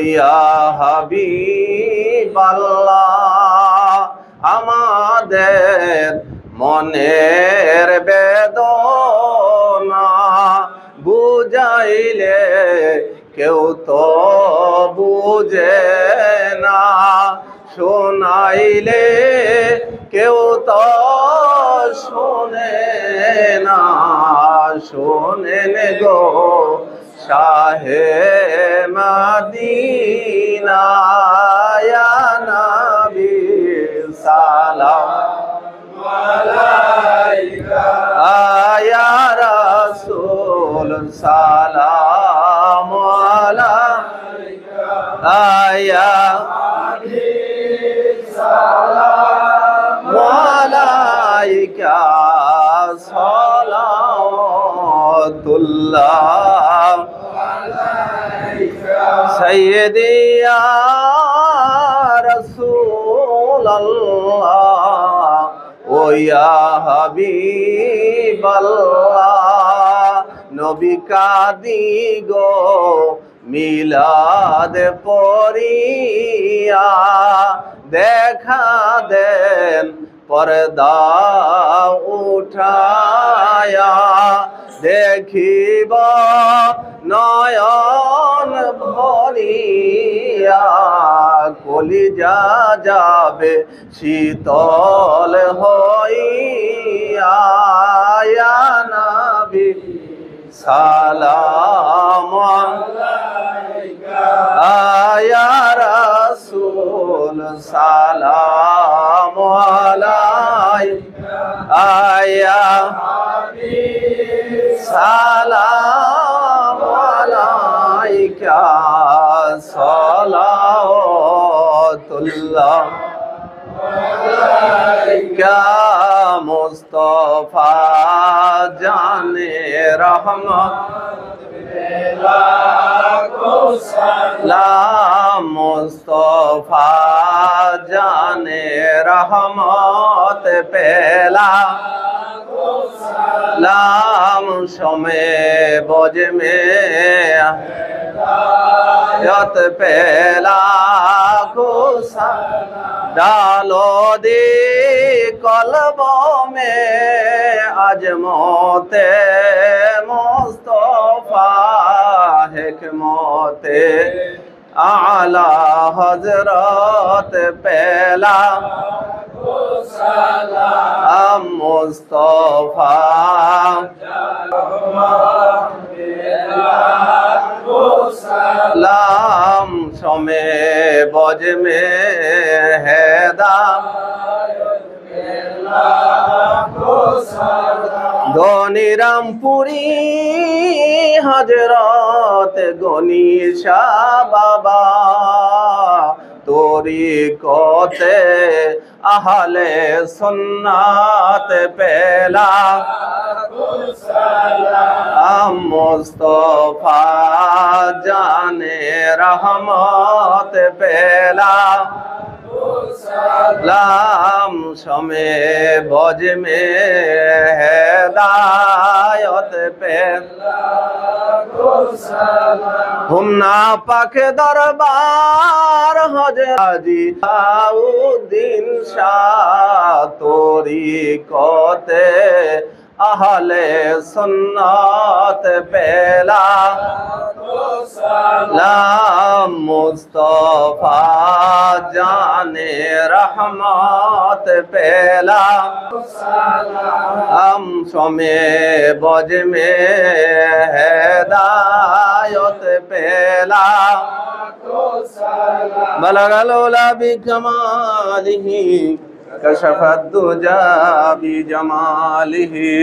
ইয়া হাবিবাল্লাহ, আমাদের মনের বেদনা বুঝাইলে কেউ তো বুঝে না, শোনাইলে কেউ তো শোনে না। শোনেন গো শাহে মদিনা, ইয়া নবী সালাম আলাইকা, ইয়া রাসূল সালাম আলাইকা, ইয়া হাবিব সালাম আলাইকা, সালাতুল্লাহ আলাইকা সাইয়্যিদি ইয়া রাসূলুল্লাহ, ও ইয়া হাবিবাল্লাহ। নবী কাদি গো মিলাদ পড়িয়া, দেখা দেন পর্দা উঠায়া, দেখিব নয়ন ভরিয়া, কলিজা যাবে শীতল হইয়া, ইয়া নবী সালাম আলাইকা, ইয়া রাসূল সালাম আলাইকা, ইয়া হাবিব সালাম আলাইকা, সালাতুল্লাহ আলাইকা। মুস্তাফা জানে রহমত লাখো সালাম, মুস্তাফা জানে রহমত পেলা লাম, সমে বজ মে हिदायत पेला को डालो दे कल्बों में अजमोते मुस्तफा, हिकमते आला हजरत पेला सलाम मुस्तफा सलाम, शमे बज में हैदा धोनी रामपुरी हजरत गनीशा बाबा, तोरी कोते अहले सुन्नत पेला सलाम, मुस्तफा जाने रहमत पेला सलाम, शमे बज में हिदायत पेला हम ना पाक दरबार हजी आउद्दीन शाह, तोरी कोते अहले सुन्नत पेला सलाम, मुस्तफा जाने रहमत पेला सलाम, शमे बज में हिदायत पेला बलगल उला बिकमालिही, कशफत दुजा बिजमालिही।